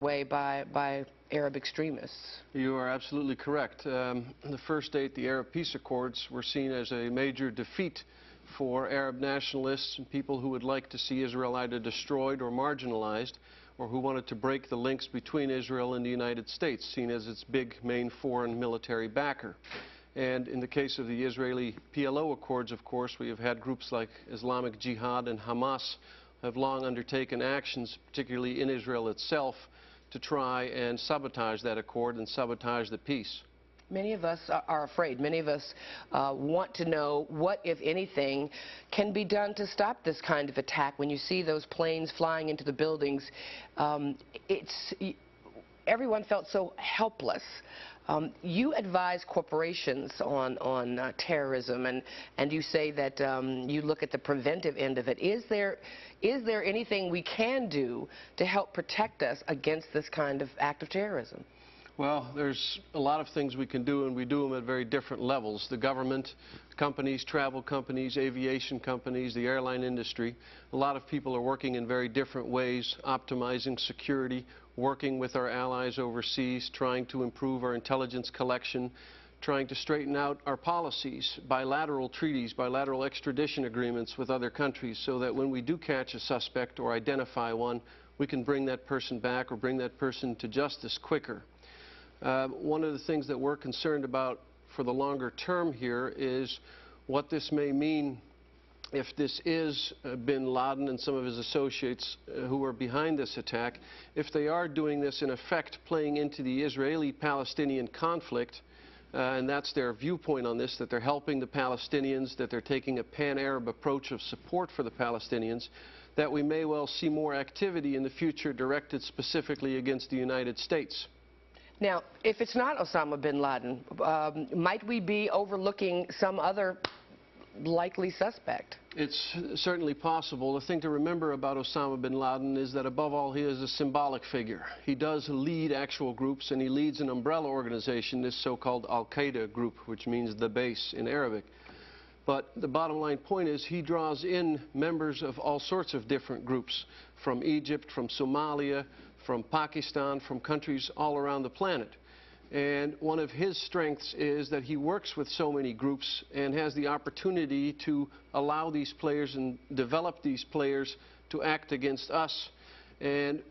way by Arab extremists. You are absolutely correct. The first date, the Arab peace accords, were seen as a major defeat for Arab nationalists and people who would like to see Israel either destroyed or marginalized, or who wanted to break the links between Israel and the United States, seen as its big main foreign military backer. And in the case of the Israeli PLO accords, of course, we have had groups like Islamic Jihad and Hamas have long undertaken actions, particularly in Israel itself, to try and sabotage that accord and sabotage the peace. Many of us are afraid. Many of us want to know what, if anything, can be done to stop this kind of attack. When you see those planes flying into the buildings, everyone felt so helpless. You advise corporations on terrorism, and you say that you look at the preventive end of it. Is there anything we can do to help protect us against this kind of act of terrorism? Well, there's a lot of things we can do, and we do them at very different levels. The government, companies, travel companies, aviation companies, the airline industry, a lot of people are working in very different ways, optimizing security, working with our allies overseas, trying to improve our intelligence collection, trying to straighten out our policies, bilateral treaties, bilateral extradition agreements with other countries, so that when we do catch a suspect or identify one, we can bring that person back or bring that person to justice quicker. One of the things that we're concerned about for the longer term here is what this may mean if this is bin Laden and some of his associates who are behind this attack, if they are doing this in effect playing into the Israeli-Palestinian conflict, and that's their viewpoint on this, that they're helping the Palestinians, that they're taking a pan-Arab approach of support for the Palestinians, that we may well see more activity in the future directed specifically against the United States. Now, if it's not Osama bin Laden, might we be overlooking some other likely suspect? It's certainly possible. The thing to remember about Osama bin Laden is that above all he is a symbolic figure. He does lead actual groups, and he leads an umbrella organization, this so-called Al-Qaeda group, which means the base in Arabic. But the bottom line point is he draws in members of all sorts of different groups, from Egypt, from Somalia, from Pakistan, from countries all around the planet. And one of his strengths is that he works with so many groups and has the opportunity to allow these players and develop these players to act against us. And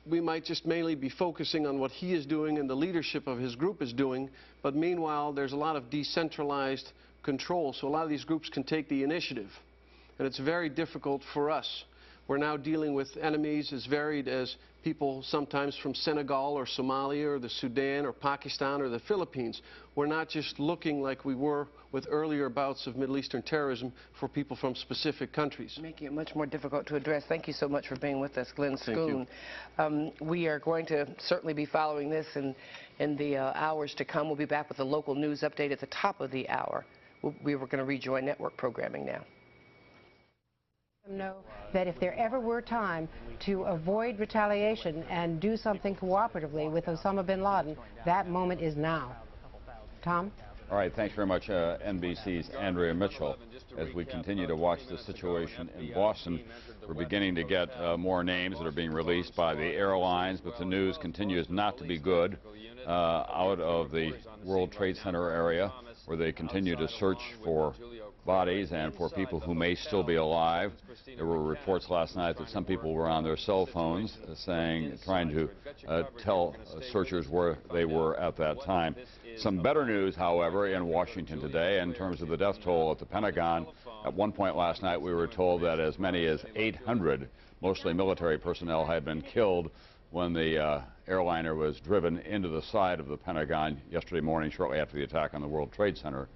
we might just mainly be focusing on what he is doing and the leadership of his group is doing, but meanwhile there's a lot of decentralized control, so a lot of these groups can take the initiative. And it's very difficult for us. We're now dealing with enemies as varied as people sometimes from Senegal or Somalia or the Sudan or Pakistan or the Philippines. We're not just looking like we were with earlier bouts of Middle Eastern terrorism for people from specific countries. Making it much more difficult to address. Thank you so much for being with us, Glenn Schoon. We are going to certainly be following this in the hours to come. We'll be back with a local news update at the top of the hour. We were going to rejoin network programming now. Know that if there ever were time to avoid retaliation and do something cooperatively with Osama bin Laden, that moment is now. Tom? All right, thanks very much, NBC's Andrea Mitchell. As we continue to watch the situation in Boston, we're beginning to get more names that are being released by the airlines, but the news continues not to be good out of the World Trade Center area, where they continue to search for bodies and for people who may still be alive. There were reports last night that some people were on their cell phones trying to tell searchers where they were at that time. Some better news, however, in Washington today in terms of the death toll at the Pentagon. At one point last night, we were told that as many as 800, mostly military personnel, had been killed when the airliner was driven into the side of the Pentagon yesterday morning, shortly after the attack on the World Trade Center.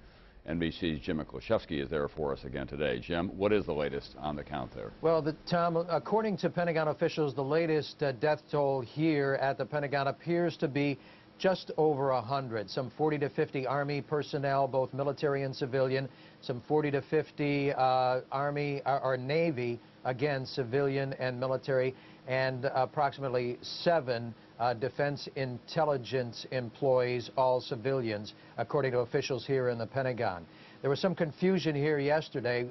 NBC's Jim Miklaszewski is there for us again today. Jim, what is the latest on the count there? Well, Tom, according to Pentagon officials, the latest death toll here at the Pentagon appears to be just over 100. Some 40 to 50 Army personnel, both military and civilian. Some 40 to 50 Army or Navy, again, civilian and military, and approximately 7 defense intelligence employees, all civilians, according to officials here in the Pentagon. there was some confusion here yesterday.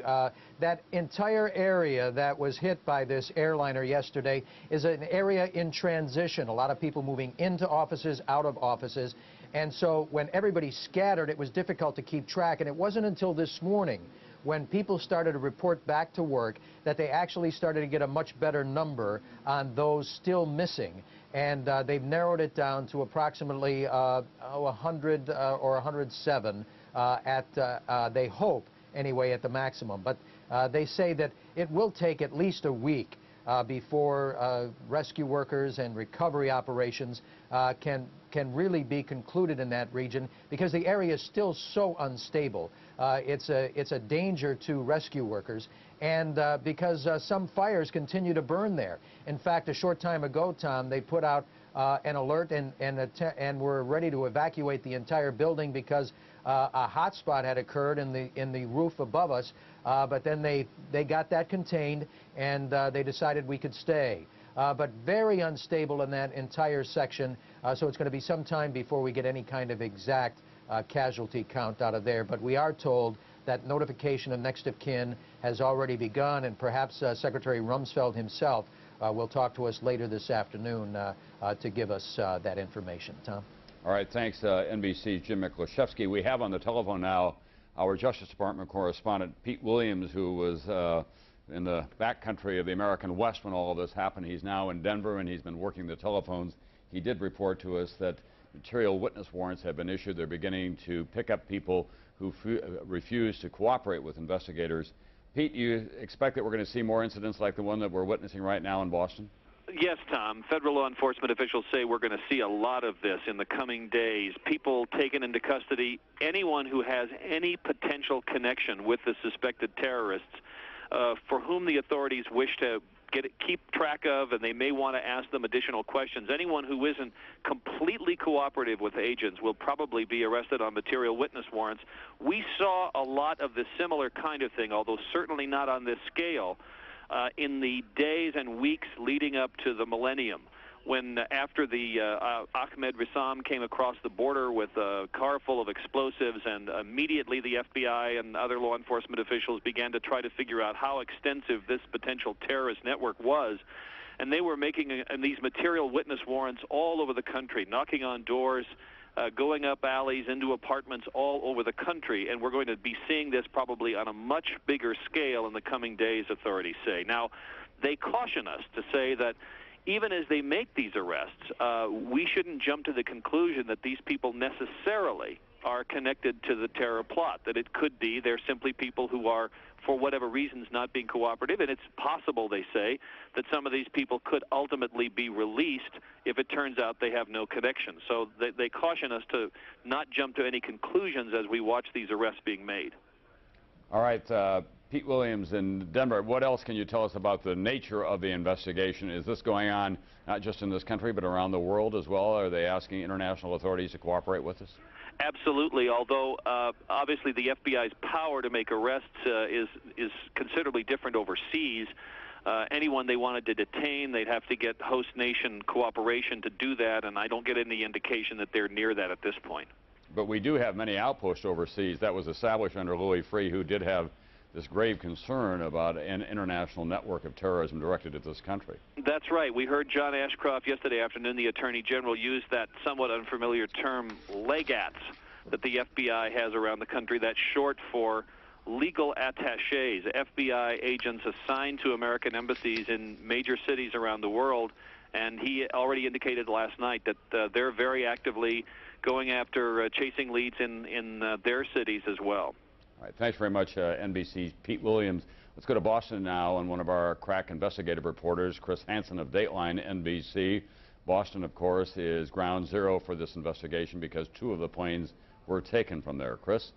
That entire area that was hit by this airliner yesterday is an area in transition. A lot of people moving into offices, out of offices. And so when everybody scattered, it was difficult to keep track. And it wasn't until this morning, when people started to report back to work, that they actually started to get a much better number on those still missing. And they've narrowed it down to approximately 100 or 107 they hope, anyway, at the maximum. But they say that it will take at least a week before rescue workers and recovery operations can really be concluded in that region, because the area is still so unstable. It's a danger to rescue workers, and because some fires continue to burn there. In fact, a short time ago, Tom, they put out an alert and were ready to evacuate the entire building because a hot spot had occurred in the roof above us, but then they got that contained, and they decided we could stay. But very unstable in that entire section, so it's going to be some time before we get any kind of exact casualty count out of there. But we are told that notification of next of kin has already begun, and perhaps Secretary Rumsfeld himself will talk to us later this afternoon to give us that information. Tom? All right, thanks, NBC's Jim Miklaszewski. We have on the telephone now our Justice Department correspondent, Pete Williams, who was in the backcountry of the American West when all of this happened. He's now in Denver, and he's been working the telephones. He did report to us that material witness warrants have been issued. They're beginning to pick up people who refuse to cooperate with investigators. Pete, you expect that we're going to see more incidents like the one that we're witnessing right now in Boston? Yes, Tom. Federal law enforcement officials say we're going to see a lot of this in the coming days. People taken into custody, anyone who has any potential connection with the suspected terrorists, for whom the authorities wish to keep track of, and they may want to ask them additional questions. Anyone who isn't completely cooperative with agents will probably be arrested on material witness warrants. We saw a lot of this similar kind of thing, although certainly not on this scale, in the days and weeks leading up to the millennium, when after the Ahmed Rissam came across the border with a car full of explosives, and immediately the FBI and other law enforcement officials began to try to figure out how extensive this potential terrorist network was. And they were making these material witness warrants all over the country, knocking on doors, going up alleys into apartments all over the country, and we're going to be seeing this probably on a much bigger scale in the coming days, authorities say. Now, they caution us to say that even as they make these arrests, we shouldn't jump to the conclusion that these people necessarily are connected to the terror plot, that it could be they're simply people who are, for whatever reasons, not being cooperative. And it's possible, they say, that some of these people could ultimately be released if it turns out they have no connection. So they caution us to not jump to any conclusions as we watch these arrests being made. All right, Pete Williams in Denver, what else can you tell us about the nature of the investigation? Is this going on not just in this country but around the world as well? Are they asking international authorities to cooperate with us? Absolutely, although obviously the FBI's power to make arrests is considerably different overseas. Anyone they wanted to detain, they'd have to get host nation cooperation to do that, and I don't get any indication that they're near that at this point. But we do have many outposts overseas. That was established under Louis Freeh, who did have this grave concern about an international network of terrorism directed at this country. That's right. We heard John Ashcroft yesterday afternoon, the Attorney General, use that somewhat unfamiliar term, legats, that the FBI has around the country. That's short for legal attachés, FBI agents assigned to American embassies in major cities around the world. And he already indicated last night that they're very actively going after chasing leads in their cities as well. All right, thanks very much, NBC's Pete Williams. Let's go to Boston now, and one of our crack investigative reporters, Chris Hansen of Dateline NBC. Boston, of course, is ground zero for this investigation because 2 of the planes were taken from there. Chris?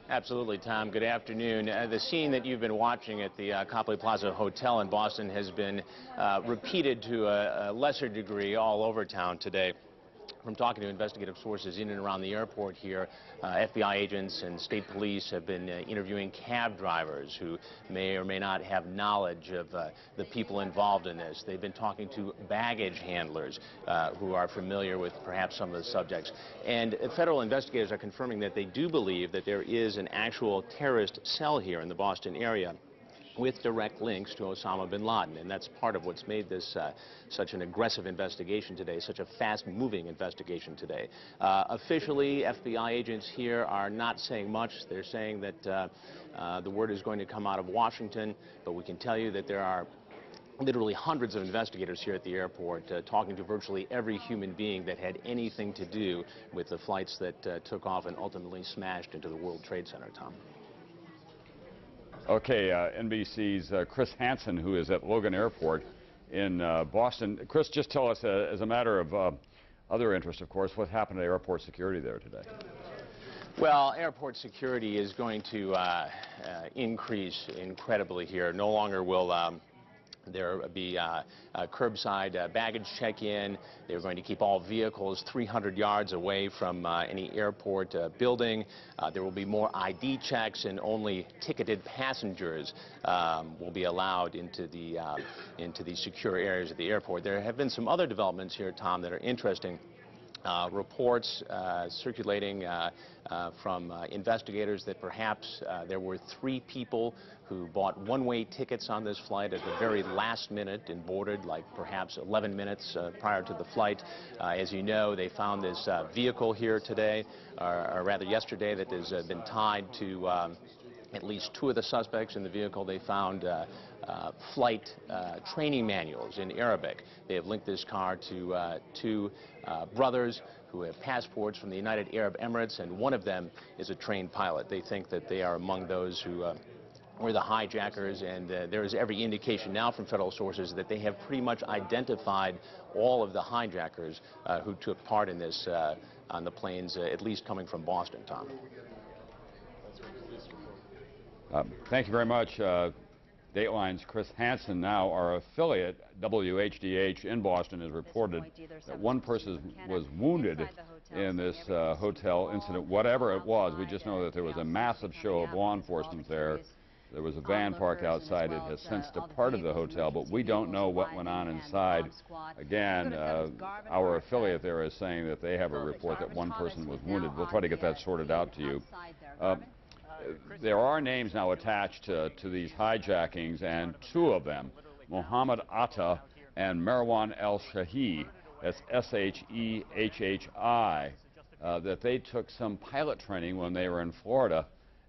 Absolutely, Tom. Good afternoon. The scene that you've been watching at the Copley Plaza Hotel in Boston has been repeated to a lesser degree all over town today. from talking to investigative sources in and around the airport here, FBI agents and state police have been interviewing cab drivers who may or may not have knowledge of the people involved in this. They've been talking to baggage handlers who are familiar with perhaps some of the subjects. And federal investigators are confirming that they do believe that there is an actual terrorist cell here in the Boston area with direct links to Osama bin Laden, and that's part of what's made this such an aggressive investigation today, such a fast-moving investigation today. Officially, FBI agents here are not saying much. They're saying that the word is going to come out of Washington, but we can tell you that there are literally hundreds of investigators here at the airport talking to virtually every human being that had anything to do with the flights that took off and ultimately smashed into the World Trade Center, Tom. Okay, NBC's Chris Hansen, who is at Logan Airport in Boston. Chris, just tell us, as a matter of other interest, of course, what happened to airport security there today? Well, airport security is going to increase incredibly here. No longer will there will be curbside baggage check-in. They're going to keep all vehicles 300 yards away from any airport building. There will be more ID checks, and only ticketed passengers will be allowed into the secure areas of the airport. There have been some other developments here, Tom, that are interesting. Reports circulating from investigators that perhaps there were 3 people who bought one-way tickets on this flight at the very last minute and boarded like perhaps 11 minutes prior to the flight. As you know, they found this vehicle here today, or rather yesterday, that has been tied to at least 2 of the suspects in the vehicle. They found flight training manuals in Arabic. They have linked this car to 2 brothers who have passports from the United Arab Emirates, and one of them is a trained pilot. They think that they are among those who were the hijackers, and there is every indication now from federal sources that they have pretty much identified all of the hijackers who took part in this on the planes, at least coming from Boston, Tom. Thank you very much. Dateline's Chris Hansen. Now, our affiliate, WHDH in Boston, has reported that one person was wounded in this hotel incident, whatever it was. We just know that there was a massive show of law enforcement there. There was a van parked outside. It has since departed the hotel, but we don't know what went on inside. Again, our affiliate there is saying that they have a report that one person was wounded. We'll try to get that sorted out to you. There are names now attached to these hijackings, and 2 of them, Mohammed Atta and Marwan El-Shahi, that's S-H-E-H-H-I, that they took some pilot training when they were in Florida,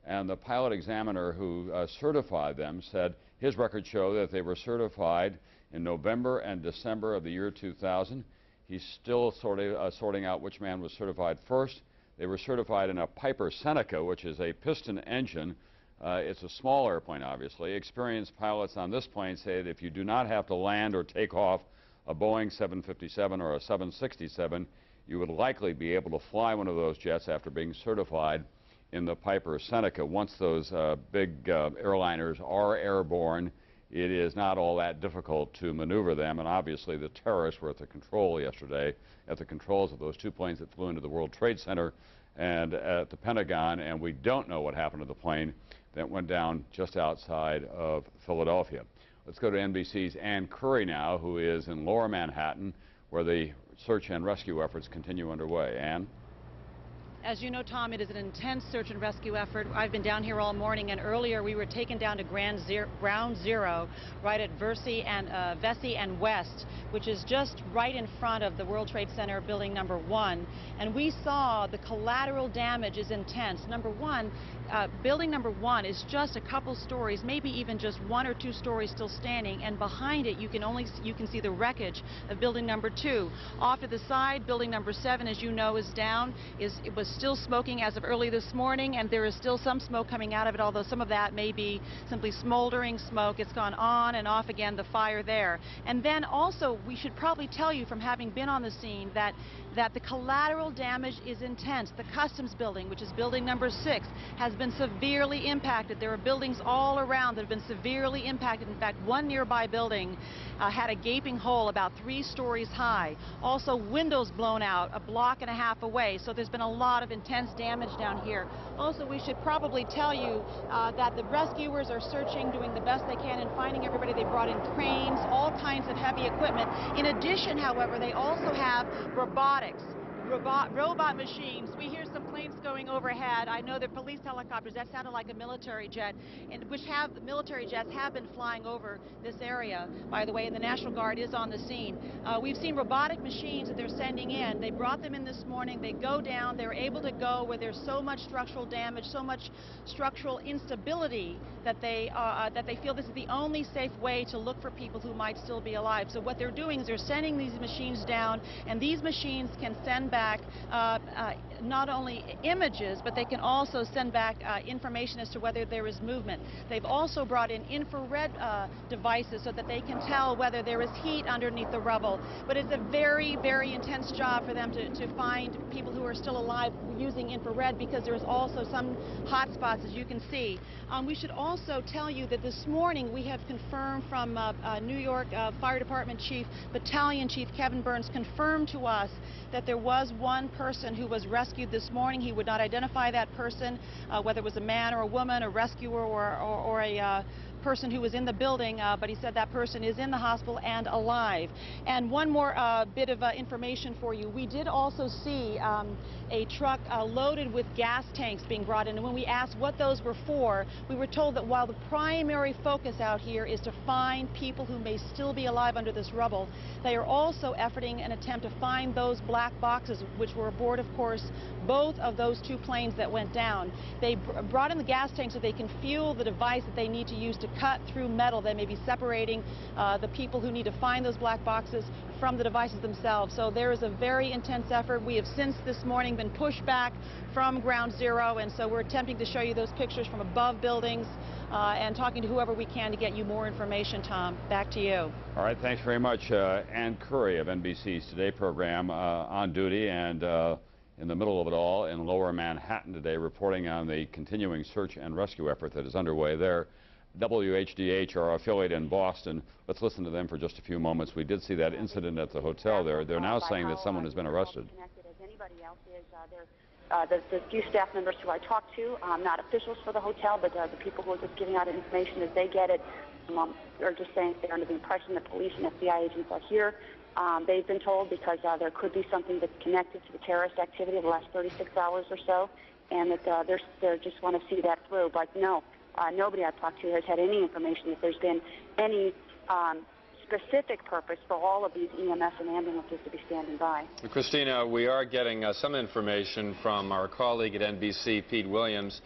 and the pilot examiner who certified them said his records show that they were certified in November and December of the year 2000. He's still sorting out which man was certified first. They were certified in a Piper Seneca, which is a piston engine. It's a small airplane, obviously. Experienced pilots on this plane say that if you do not have to land or take off a Boeing 757 or a 767, you would likely be able to fly one of those jets after being certified in the Piper Seneca. Once those big airliners are airborne, it is not all that difficult to maneuver them, and obviously the terrorists were at the control yesterday, at the controls of those 2 planes that flew into the World Trade Center and at the Pentagon, and we don't know what happened to the plane that went down just outside of Philadelphia. Let's go to NBC's Ann Curry now, who is in Lower Manhattan, where the search and rescue efforts continue underway. Ann? As you know, Tom, it is an intense search and rescue effort. I've been down here all morning, and earlier we were taken down to Ground Zero, right at Vesey and West, which is just right in front of the World Trade Center building number 1. And we saw the collateral damage is intense. Number 1, building number 1 is just a couple stories, maybe even just 1 or 2 stories still standing, and behind it you can see the wreckage of building number 2. Off to the side, building number 7, as you know, is down. It was still smoking as of early this morning, and there is still some smoke coming out of it, although some of that may be simply smoldering smoke. It's gone on and off again, the fire there. And then also, we should probably tell you from having been on the scene that the collateral damage is intense. The customs building, which is building number 6, has been severely impacted. There are buildings all around that have been severely impacted. In fact, one nearby building had a gaping hole about 3 stories high. Also, windows blown out a block and a half away. So there's been a lot of intense damage down here. Also, we should probably tell you that the rescuers are searching, doing the best they can in finding everybody. They brought in cranes, all kinds of heavy equipment. In addition, however, they also have robotics. Robot machines. We hear some planes going overhead. I know they're police helicopters. That sounded like a military jet, military jets have been flying over this area, by the way, and the National Guard is on the scene. We've seen robotic machines that they're sending in. They brought them in this morning. They go down. They're able to go where there's so much structural damage, so much structural instability that they feel this is the only safe way to look for people who might still be alive. So what they're doing is they're sending these machines down, and these machines can send back not only images, but they can also send back information as to whether there is movement. They've also brought in infrared devices so that they can tell whether there is heat underneath the rubble. But it's a very, very intense job for them to find people who are still alive using infrared, because there's also some hot spots, as you can see. We should also tell you that this morning we have confirmed from New York Fire Department Chief, Battalion Chief Kevin Burns, confirmed to us that there was one person who was rescued this morning. He would not identify that person, whether it was a man or a woman, a rescuer or a person who was in the building, but he said that person is in the hospital and alive. And one more bit of information for you. We did also see a truck loaded with gas tanks being brought in, and when we asked what those were for, we were told that while the primary focus out here is to find people who may still be alive under this rubble, they are also efforting an attempt to find those black boxes, which were aboard, of course, both of those 2 planes that went down. They brought in the gas tanks so they can fuel the device that they need to use to cut through metal that may be separating the people who need to find those black boxes from the devices themselves. So there is a very intense effort. We have since this morning been pushed back from ground zero, and so we're attempting to show you those pictures from above buildings and talking to whoever we can to get you more information. Tom, back to you. All right, thanks very much. Ann Curry of NBC's Today program on duty and in the middle of it all in Lower Manhattan today, reporting on the continuing search and rescue effort that is underway there. WHDH, our affiliate in Boston. Let's listen to them for just a few moments. We did see that incident at the hotel there. They're now saying that someone has been arrested. The few staff members who I talked to, not officials for the hotel, but the people who are just giving out information as they get it, are just saying they're under the impression that police and FBI agents are here. They've been told because there could be something that's connected to the terrorist activity of the last 36 hours or so, and that they just want to see that through. But no. Nobody I've talked to has had any information that there's been any specific purpose for all of these EMS and ambulances to be standing by. Christina, we are getting some information from our colleague at NBC, Pete Williams,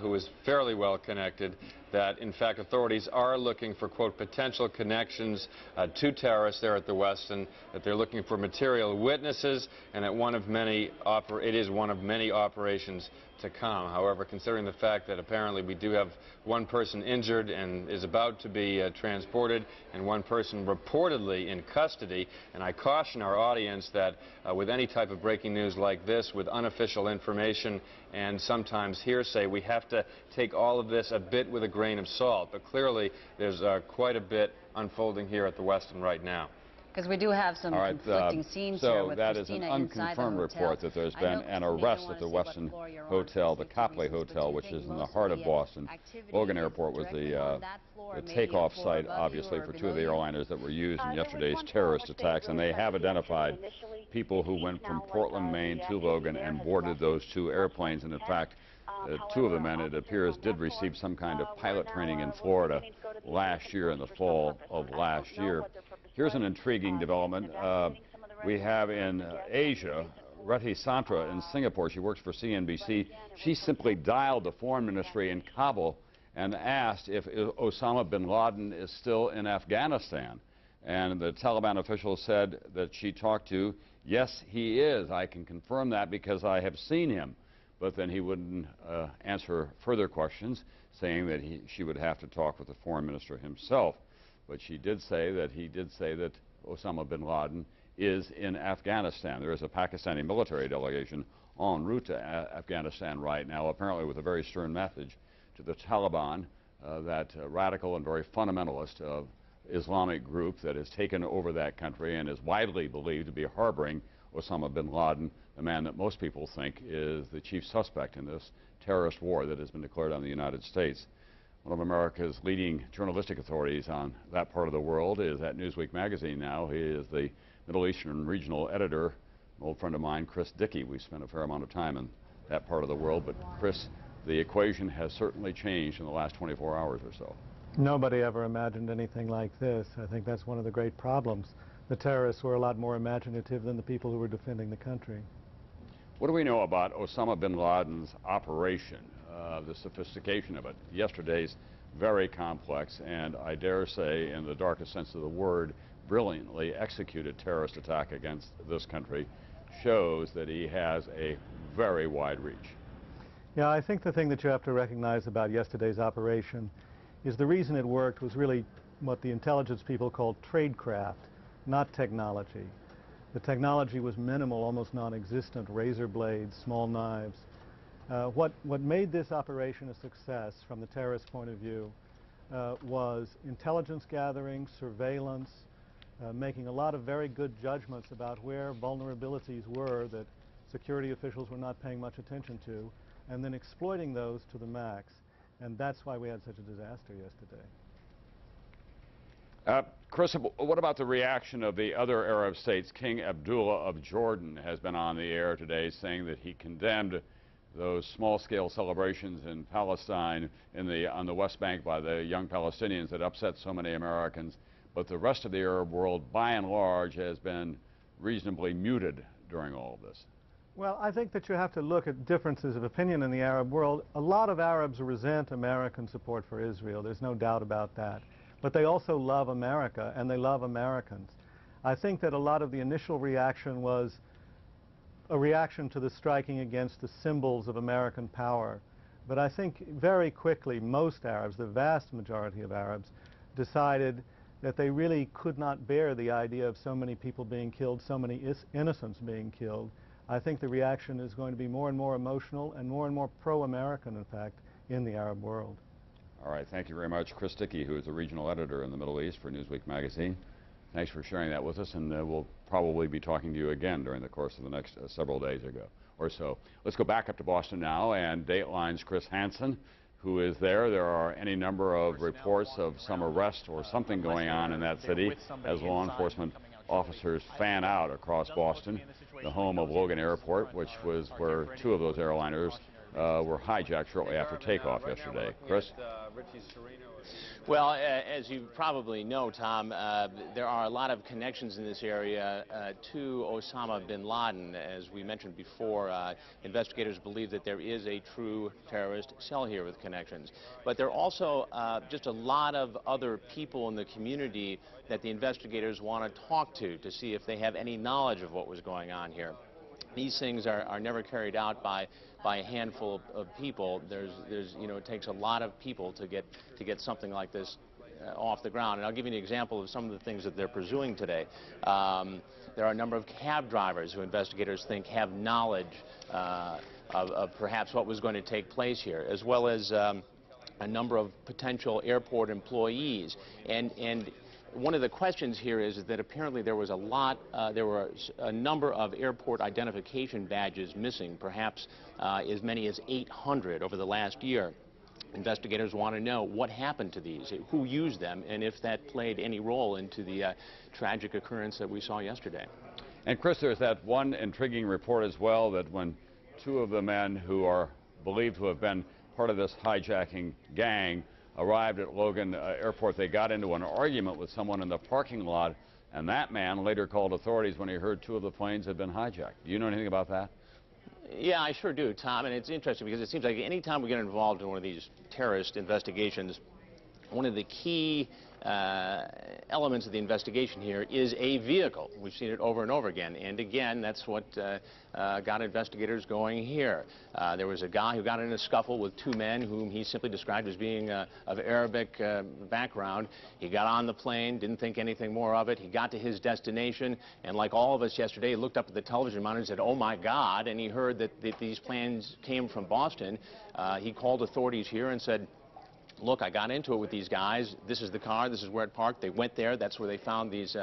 who is fairly well connected, that in fact authorities are looking for, quote, potential connections to terrorists there at the Westin, that they're looking for material witnesses, and that it is one of many operations to come. However, considering the fact that apparently we do have one person injured and is about to be transported, and one person reportedly in custody, and I caution our audience that with any type of breaking news like this, with unofficial information and sometimes hearsay, we have to take all of this a bit with a grain of salt. But clearly, there's quite a bit unfolding here at the Westin right now. Because we do have some conflicting scenes here with Christina inside the hotel. So that is an unconfirmed report that there's been an arrest at the Westin Hotel, the Copley Hotel, which is in the heart of Boston. Logan Airport was the takeoff site, obviously, for 2 of the airliners that were used in yesterday's terrorist attacks, and they have identified people who went from Portland, Maine to Logan and boarded those 2 airplanes. And in fact, 2 of the men, it appears, did receive some kind of pilot training in Florida last year, in the fall of last year. Here's an intriguing development. We have in Asia, Reti Santra in Singapore. She works for CNBC. She simply dialed the foreign ministry in Kabul and asked if Osama bin Laden is still in Afghanistan. And the Taliban official said that she talked to, yes, he is. I can confirm that because I have seen him. but then he wouldn't answer further questions, saying that she would have to talk with the foreign minister himself. But she did say that Osama bin Laden is in Afghanistan. There is a Pakistani military delegation en route to Afghanistan right now, apparently with a very stern message to the Taliban, that radical and very fundamentalist Islamic group that has taken over that country and is widely believed to be harboring Osama bin Laden, the man that most people think is the chief suspect in this terrorist war that has been declared on the United States. One of America's leading journalistic authorities on that part of the world is at Newsweek magazine now. He is the Middle Eastern regional editor, an old friend of mine, Chris Dickey. We've spent a fair amount of time in that part of the world, but Chris, the equation has certainly changed in the last 24 hours or so. Nobody ever imagined anything like this. I think that's one of the great problems. The terrorists were a lot more imaginative than the people who were defending the country. What do we know about Osama bin Laden's operation, the sophistication of it? Yesterday's very complex and, I dare say, in the darkest sense of the word, brilliantly executed terrorist attack against this country shows that he has a very wide reach. Yeah, I think the thing that you have to recognize about yesterday's operation is the reason it worked was really what the intelligence people called tradecraft, not technology. The technology was minimal, almost non-existent, razor blades, small knives. What made this operation a success from the terrorist point of view was intelligence gathering, surveillance, making a lot of very good judgments about where vulnerabilities were that security officials were not paying much attention to, and then exploiting those to the max. And that's why we had such a disaster yesterday. Chris, what about the reaction of the other Arab states? King Abdullah of Jordan has been on the air today saying that he condemned those small-scale celebrations in Palestine on the West Bank by the young Palestinians that upset so many Americans. But the rest of the Arab world, by and large, has been reasonably muted during all of this. Well, I think that you have to look at differences of opinion in the Arab world. A lot of Arabs resent American support for Israel. There's no doubt about that. But they also love America, and they love Americans. I think that a lot of the initial reaction was a reaction to the striking against the symbols of American power. But I think very quickly most Arabs, the vast majority of Arabs, decided that they really could not bear the idea of so many people being killed, so many innocents being killed. I think the reaction is going to be more and more emotional and more pro-American, in fact, in the Arab world. All right, thank you very much. Chris Dickey, who is the regional editor in the Middle East for Newsweek magazine. Thanks for sharing that with us, and we'll probably be talking to you again during the course of the next several days or so. Let's go back up to Boston now, and Dateline's Chris Hansen, who is there. There are any number of reports of some arrest or something going on in that city as law enforcement officers fan out across Boston, the home of Logan Airport, which was where two of those airliners were hijacked shortly after takeoff yesterday. Chris? Well, as you probably know, Tom, there are a lot of connections in this area to Osama bin Laden. As we mentioned before, investigators believe that there is a true terrorist cell here with connections. But there are also just a lot of other people in the community that the investigators want to talk to see if they have any knowledge of what was going on here. These things are never carried out by a handful of people. It takes a lot of people to get something like this off the ground. And I'll give you an example of some of the things that they're pursuing today. There are a number of cab drivers who investigators think have knowledge of perhaps what was going to take place here, as well as a number of potential airport employees. And one of the questions here is that apparently there were a number of airport identification badges missing, perhaps as many as 800 over the last year. Investigators want to know what happened to these, who used them, and if that played any role into the tragic occurrence that we saw yesterday. And Chris, there's that one intriguing report as well that when two of the men who are believed to have been part of this hijacking gang arrived at Logan Airport, they got into an argument with someone in the parking lot, and that man later called authorities when he heard two of the planes had been hijacked. Do you know anything about that? Yeah, I sure do, Tom, and it's interesting because it seems like any time we get involved in one of these terrorist investigations, one of the key elements of the investigation here is a vehicle. We've seen it over and over again. And again, that's what got investigators going here. There was a guy who got in a scuffle with two men whom he simply described as being of Arabic background. He got on the plane, didn't think anything more of it. He got to his destination, and like all of us yesterday, he looked up at the television monitor and said, "Oh my God," and he heard that these planes came from Boston. He called authorities here and said, "Look, I got into it with these guys. This is the car. This is where it parked." They went there. That's where they found these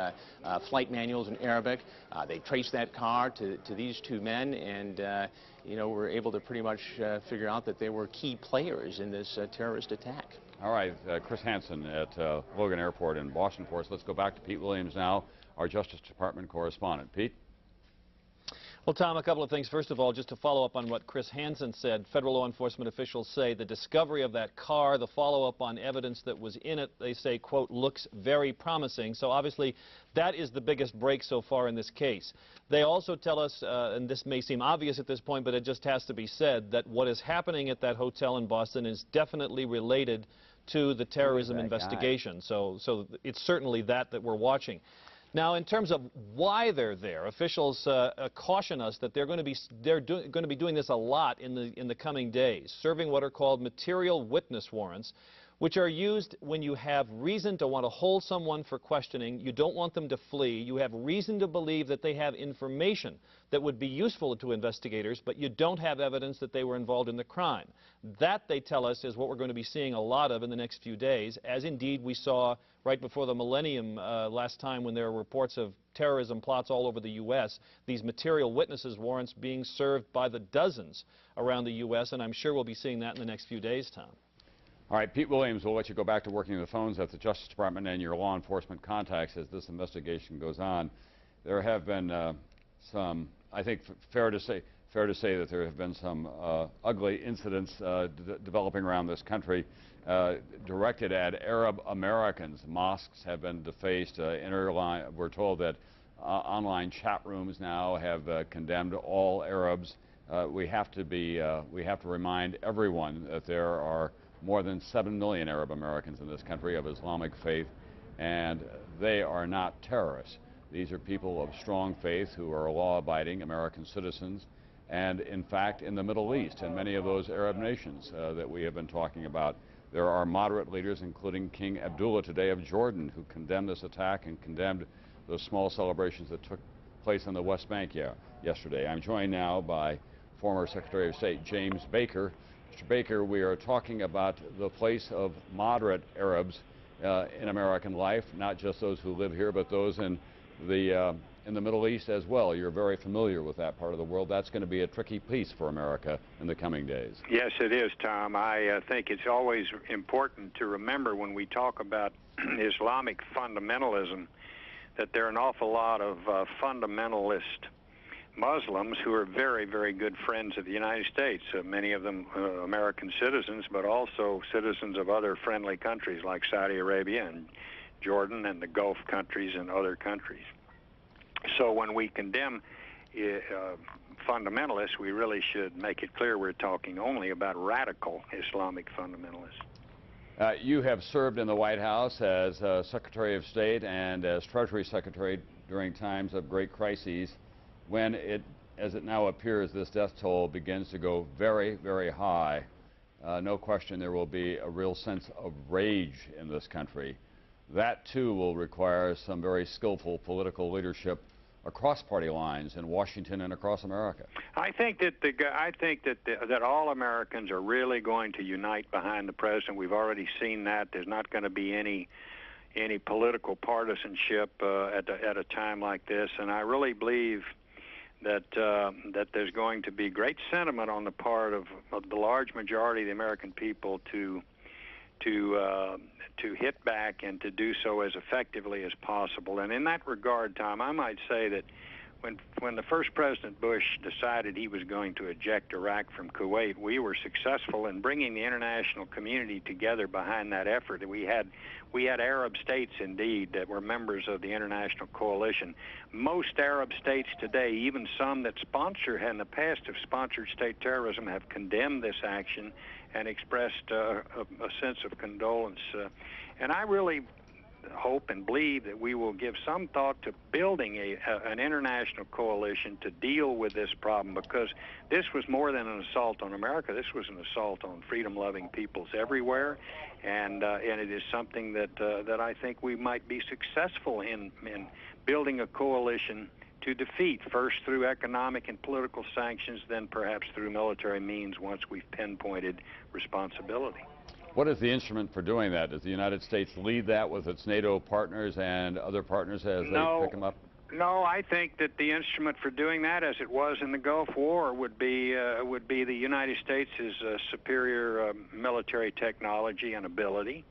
flight manuals in Arabic. They traced that car to these two men, and you know, were able to pretty much figure out that they were key players in this terrorist attack. All right, Chris Hansen at Logan Airport in Boston for us. Let's go back to Pete Williams now, our Justice Department correspondent. Pete? Well, Tom, a couple of things. First of all, just to follow up on what Chris Hansen said, federal law enforcement officials say the discovery of that car, the follow-up on evidence that was in it, they say, quote, looks very promising. So obviously, that is the biggest break so far in this case. They also tell us, and this may seem obvious at this point, but it just has to be said, that what is happening at that hotel in Boston is definitely related to the terrorism investigation. So it's certainly that we're watching. Now, in terms of why they're there, officials caution us that they're going to be doing this a lot in the coming days, serving what are called material witness warrants, which are used when you have reason to want to hold someone for questioning. You don't want them to flee. You have reason to believe that they have information that would be useful to investigators, but you don't have evidence that they were involved in the crime. That, they tell us, is what we're going to be seeing a lot of in the next few days, as indeed we saw right before the millennium last time when there were reports of terrorism plots all over the U.S., these material witnesses warrants being served by the dozens around the U.S., and I'm sure we'll be seeing that in the next few days, Tom. All right, Pete Williams, we'll let you go back to working the phones at the Justice Department and your law enforcement contacts as this investigation goes on. There have been some, I think, fair to say that there have been some ugly incidents developing around this country directed at Arab Americans. Mosques have been defaced. We're told that online chat rooms now have condemned all Arabs. We have to remind everyone that there are more than 7 million Arab Americans in this country of Islamic faith, and they are not terrorists. These are people of strong faith who are law-abiding American citizens, and in fact, in the Middle East and many of those Arab nations that we have been talking about, there are moderate leaders, including King Abdullah today of Jordan, who condemned this attack and condemned those small celebrations that took place on the West Bank yesterday. I'm joined now by former Secretary of State James Baker. Mr. Baker, we are talking about the place of moderate Arabs in American life, not just those who live here, but those in the Middle East as well. You're very familiar with that part of the world. That's going to be a tricky piece for America in the coming days. Yes, it is, Tom. I think it's always important to remember when we talk about Islamic fundamentalism that there are an awful lot of fundamentalist Muslims who are very, very good friends of the United States, many of them American citizens, but also citizens of other friendly countries like Saudi Arabia and Jordan and the Gulf countries and other countries. So when we condemn fundamentalists, we really should make it clear we're talking only about radical Islamic fundamentalists. You have served in the White House as Secretary of State and as Treasury Secretary during times of great crises. When as it now appears, this death toll begins to go very, very high, no question there will be a real sense of rage in this country. That, too, will require some very skillful political leadership across party lines in Washington and across America. I think that all Americans are really going to unite behind the president. We've already seen that. There's not going to be any political partisanship at a time like this, and I really believe that there's going to be great sentiment on the part of the large majority of the American people to hit back and to do so as effectively as possible. And in that regard, Tom, I might say that when the first President Bush decided he was going to eject Iraq from Kuwait, we were successful in bringing the international community together behind that effort. We had Arab states, indeed, that were members of the international coalition. Most Arab states today, even some that in the past have sponsored state terrorism, have condemned this action and expressed a sense of condolence. And I really hope and believe that we will give some thought to building an international coalition to deal with this problem, because this was more than an assault on America. This was an assault on freedom-loving peoples everywhere, and it is something that I think we might be successful in building a coalition to defeat, first through economic and political sanctions, then perhaps through military means once we've pinpointed responsibility. What is the instrument for doing that? Does the United States lead that with its NATO partners and other partners as they pick them up? No, I think that the instrument for doing that, as it was in the Gulf War, would be the United States' superior military technology and ability.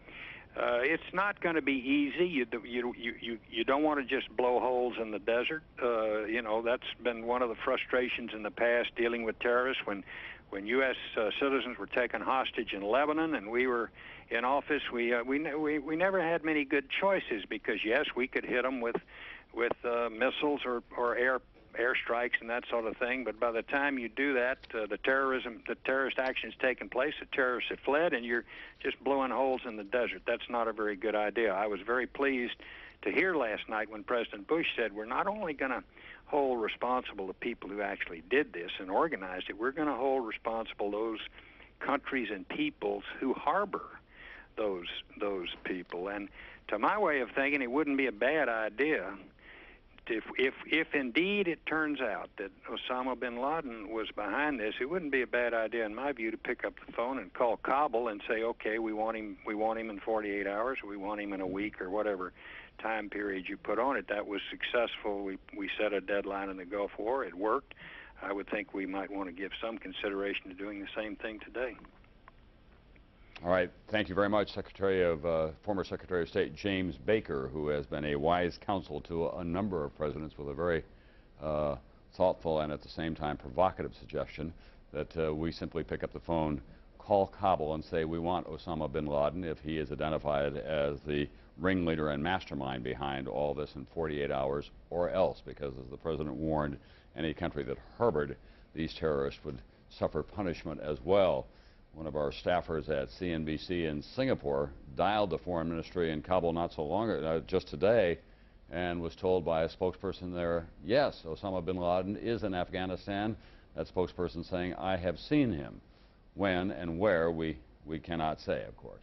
It's not going to be easy. You don't want to just blow holes in the desert. You know, that's been one of the frustrations in the past dealing with terrorists. When U.S. citizens were taken hostage in Lebanon and we were in office, we never had many good choices, because yes, we could hit them with missiles or airstrikes and that sort of thing. But by the time you do that, the terrorist action's taken place, the terrorists have fled, and you're just blowing holes in the desert. That's not a very good idea. I was very pleased to hear last night when President Bush said, we're not only going to hold responsible the people who actually did this and organized it, we're going to hold responsible those countries and peoples who harbor those people. And to my way of thinking, it wouldn't be a bad idea if indeed it turns out that Osama bin Laden was behind this. It wouldn't be a bad idea, in my view, to pick up the phone and call Kabul and say, okay, we want him in 48 hours, or we want him in a week, or whatever time period you put on it. That was successful. We set a deadline in the Gulf War. It worked. I would think we might want to give some consideration to doing the same thing today. All right. Thank you very much, former Secretary of State James Baker, who has been a wise counsel to a number of presidents with a very thoughtful and at the same time provocative suggestion that we simply pick up the phone, call Kabul and say we want Osama bin Laden, if he is identified as the ringleader and mastermind behind all this, in 48 hours, or else, because as the president warned, any country that harbored these terrorists would suffer punishment as well. One of our staffers at CNBC in Singapore dialed the foreign ministry in Kabul not so long ago, just today, and was told by a spokesperson there, yes, Osama bin Laden is in Afghanistan. That spokesperson saying, I have seen him. When and where, we cannot say, of course.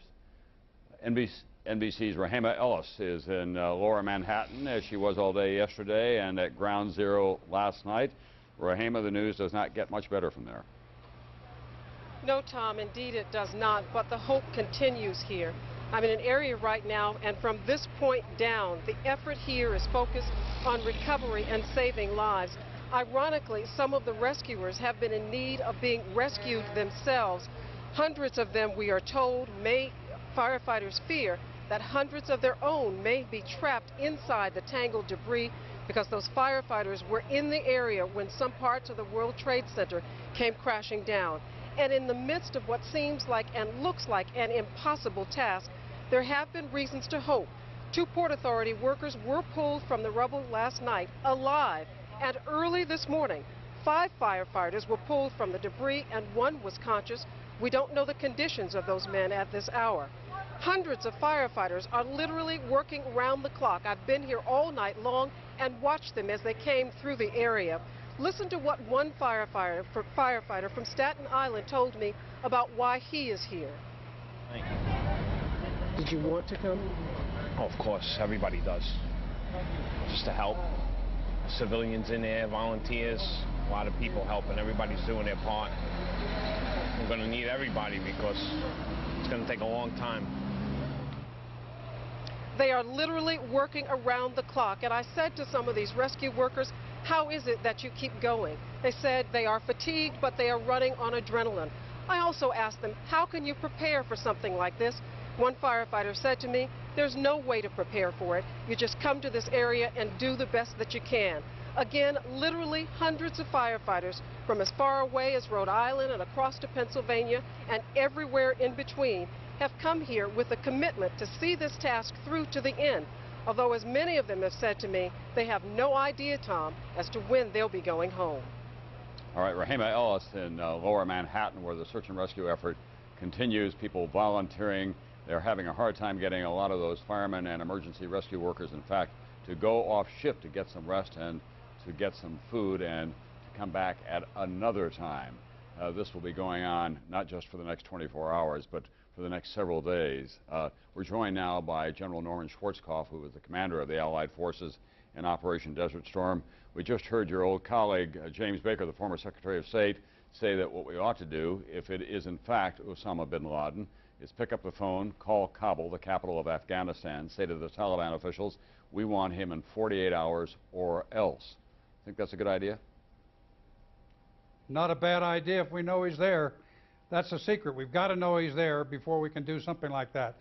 NBC's Rahima Ellis is in lower Manhattan, as she was all day yesterday and at Ground Zero last night. Rahima, the news does not get much better from there. No, Tom, indeed it does not, but the hope continues here. I'm in an area right now, and from this point down, the effort here is focused on recovery and saving lives. Ironically, some of the rescuers have been in need of being rescued themselves. Hundreds of them, we are told, firefighters fear that hundreds of their own may be trapped inside the tangled debris, because those firefighters were in the area when some parts of the World Trade Center came crashing down. And in the midst of what seems like and looks like an impossible task, there have been reasons to hope. 2 Port Authority workers were pulled from the rubble last night alive, and early this morning, 5 firefighters were pulled from the debris and 1 was conscious. We don't know the conditions of those men at this hour. Hundreds of firefighters are literally working around the clock. I've been here all night long and watched them as they came through the area. Listen to what one firefighter from Staten Island told me about why he is here. Thank you. Did you want to come? Oh, of course, everybody does. Just to help. Civilians in there, volunteers, a lot of people helping. Everybody's doing their part. We're going to need everybody because it's going to take a long time. They are literally working around the clock. And I said to some of these rescue workers, how is it that you keep going? They said they are fatigued, but they are running on adrenaline. I also asked them, how can you prepare for something like this? One firefighter said to me, there's no way to prepare for it. You just come to this area and do the best that you can. Again, literally hundreds of firefighters from as far away as Rhode Island and across to Pennsylvania and everywhere in between have come here with a commitment to see this task through to the end. Although, as many of them have said to me, they have no idea, Tom, as to when they'll be going home. All right, Rahima Ellis in lower Manhattan, where the search and rescue effort continues, people volunteering They're having a hard time getting a lot of those firemen and emergency rescue workers, in fact, to go off shift to get some rest and to get some food and to come back at another time. This will be going on not just for the next 24 hours, but for the next several days. We're joined now by General Norman Schwarzkopf, who is the commander of the Allied forces in Operation Desert Storm. We just heard your old colleague, James Baker, the former Secretary of State, say that what we ought to do, if it is in fact Osama bin Laden, is pick up the phone, call Kabul, the capital of Afghanistan, say to the Taliban officials, we want him in 48 hours or else. Think that's a good idea? Not a bad idea if we know he's there. That's the secret. We've got to know he's there before we can do something like that.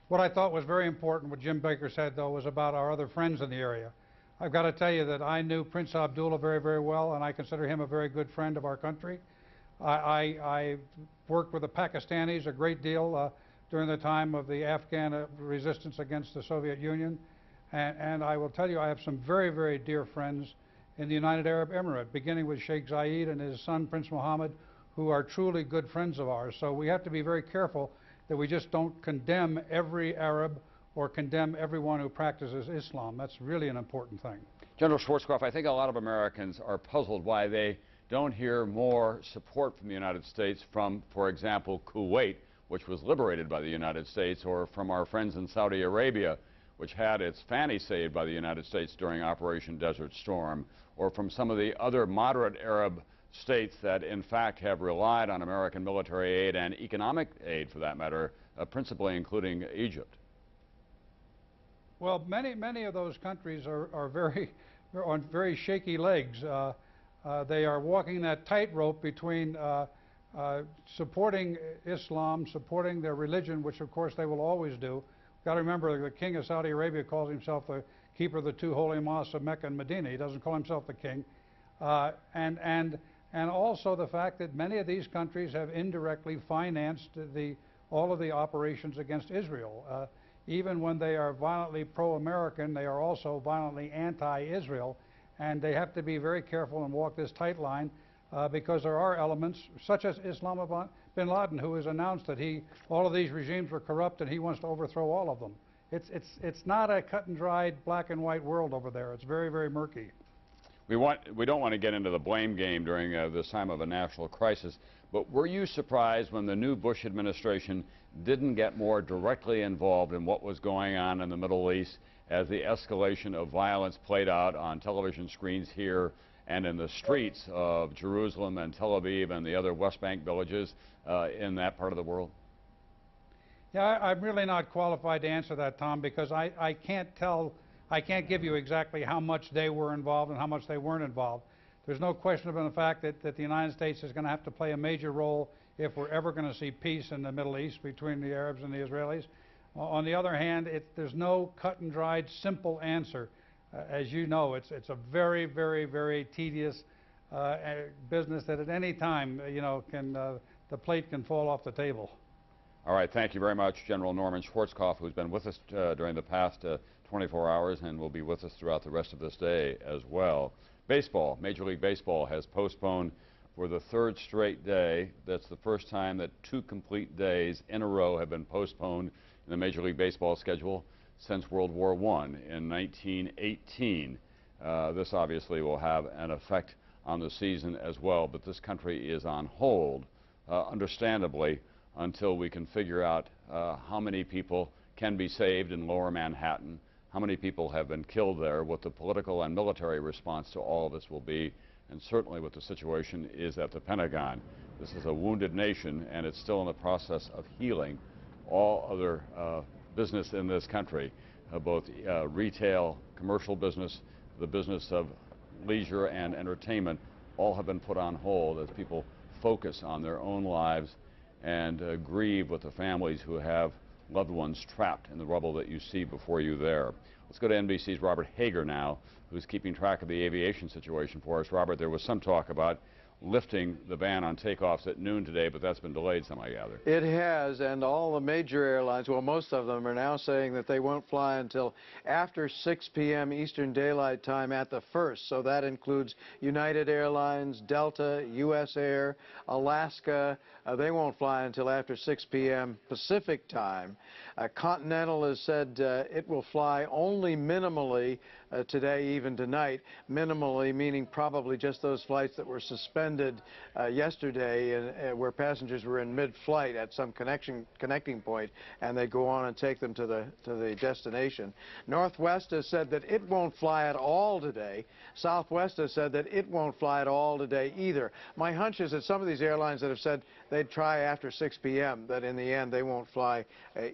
What I thought was very important, what Jim Baker said, though, was about our other friends in the area. I've got to tell you that I knew Prince Abdullah very, very well, and I consider him a very good friend of our country. I worked with the Pakistanis a great deal during the time of the Afghan resistance against the Soviet Union. And I will tell you, I have some very, very dear friends in the United Arab Emirates, beginning with Sheikh Zayed and his son, Prince Mohammed, who are truly good friends of ours. So we have to be very careful that we just don't condemn every Arab or condemn everyone who practices Islam. That's really an important thing. General Schwarzkopf, I think a lot of Americans are puzzled why they don't hear more support from the United States from, for example, Kuwait, which was liberated by the United States, or from our friends in Saudi Arabia, which had its fanny saved by the United States during Operation Desert Storm, or from some of the other moderate Arab states that in fact have relied on American military aid and economic aid, for that matter, principally including Egypt. Well, many of those countries are on very shaky legs. They are walking that tightrope between supporting Islam, supporting their religion, which of course they will always do. Got to remember, the king of Saudi Arabia calls himself the keeper of the two holy mosques of Mecca and Medina. He doesn't call himself the king. And also the fact that many of these countries have indirectly financed all of the operations against Israel. Even when they are violently pro-American, they are also violently anti-Israel. And they have to be very careful and walk this tight line because there are elements, such as Osama bin Laden, who has announced that all of these regimes were corrupt and he wants to overthrow all of them. It's not a cut and dried black and white world over there. It's very, very murky. We don't want to get into the blame game during this time of a national crisis, but were you surprised when the new Bush administration didn't get more directly involved in what was going on in the Middle East as the escalation of violence played out on television screens here and in the streets of Jerusalem and Tel Aviv and the other West Bank villages in that part of the world? Yeah, I'm really not qualified to answer that, Tom, because I can't give you exactly how much they were involved and how much they weren't involved. There's no question about the fact that the United States is going to have to play a major role if we're ever going to see peace in the Middle East between the Arabs and the Israelis. On the other hand, there's no cut and dried, simple answer. As you know, it's a very, very, very tedious business that at any time, the plate can fall off the table. All right, thank you very much, General Norman Schwarzkopf, who's been with us during the past 24 hours and will be with us throughout the rest of this day as well. Baseball, Major League Baseball has postponed for the third straight day. That's the first time that 2 complete days in a row have been postponed in the Major League Baseball schedule since World War I in 1918. This obviously will have an effect on the season as well, but this country is on hold, understandably, until we can figure out how many people can be saved in Lower Manhattan, how many people have been killed there, what the political and military response to all of this will be, and certainly what the situation is at the Pentagon. This is a wounded nation, and it's still in the process of healing. All other business in this country, both retail, commercial business, the business of leisure and entertainment, all have been put on hold as people focus on their own lives and grieve with the families who have loved ones trapped in the rubble that you see before you there. Let's go to NBC's Robert Hager now, who's keeping track of the aviation situation for us. Robert, there was some talk about lifting the ban on takeoffs at noon today, but that's been delayed some, I gather. It has, and all the major airlines, well, most of them are now saying that they won't fly until after 6 p.m. Eastern Daylight Time at the first. So that includes United Airlines, Delta, U.S. Air, Alaska. They won't fly until after 6 p.m. Pacific Time. Continental has said it will fly only minimally today, even tonight. Minimally meaning probably just those flights that were suspended yesterday where passengers were in mid-flight at some connecting point, and they go on and take them to the destination. Northwest has said that it won't fly at all today. Southwest has said that it won't fly at all today either. My hunch is that some of these airlines that have said they'd try after 6 p.m., that in the end they won't fly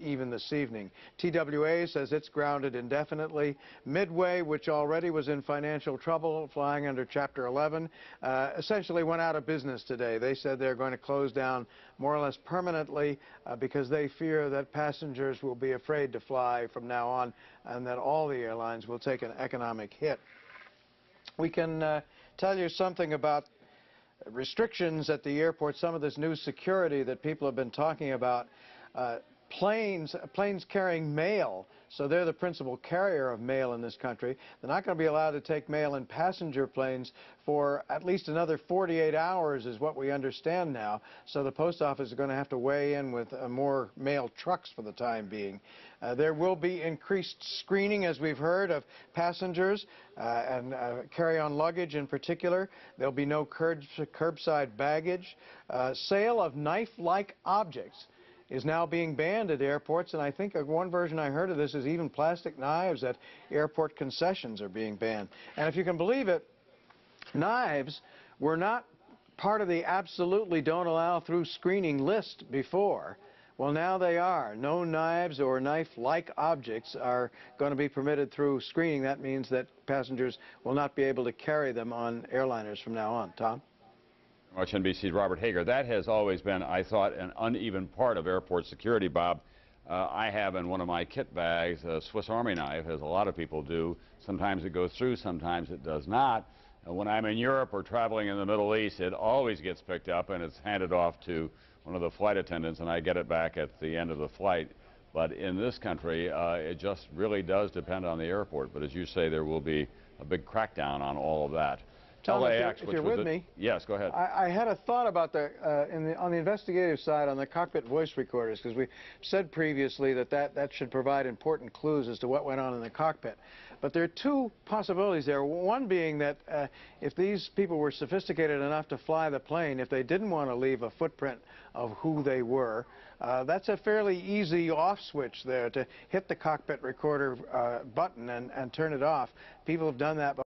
even this evening. TWA says it's grounded indefinitely. Midway, which already was in financial trouble, flying under Chapter 11, essentially went out of business today. They said they're going to close down more or less permanently because they fear that passengers will be afraid to fly from now on and that all the airlines will take an economic hit. We can tell you something about restrictions at the airport, some of this new security that people have been talking about. Planes carrying mail, so they're the principal carrier of mail in this country. They're not going to be allowed to take mail in passenger planes for at least another 48 hours is what we understand now. So the post office is going to have to weigh in with more mail trucks for the time being. There will be increased screening, as we've heard, of passengers and carry-on luggage in particular. There'll be no curbside baggage. Sale of knife-like objects is now being banned at airports, and I think one version I heard of this is even plastic knives at airport concessions are being banned. And if you can believe it, knives were not part of the absolutely don't allow through screening list before. Well, now they are. No knives or knife-like objects are going to be permitted through screening. That means that passengers will not be able to carry them on airliners from now on. Tom? Watch NBC's Robert Hager. That has always been, I thought, an uneven part of airport security, Bob. I have in one of my kit bags a Swiss Army knife, as a lot of people do. Sometimes it goes through, sometimes it does not. When I'm in Europe or traveling in the Middle East, it always gets picked up and it's handed off to one of the flight attendants, and I get it back at the end of the flight. But in this country, it just really does depend on the airport. But as you say, there will be a big crackdown on all of that. Tom, if you're with me, yes, go ahead. I had a thought about on the investigative side on the cockpit voice recorders, because we said previously that should provide important clues as to what went on in the cockpit. But there are two possibilities there. One being that if these people were sophisticated enough to fly the plane, if they didn't want to leave a footprint of who they were, that's a fairly easy off switch there to hit the cockpit recorder button and turn it off. People have done that before.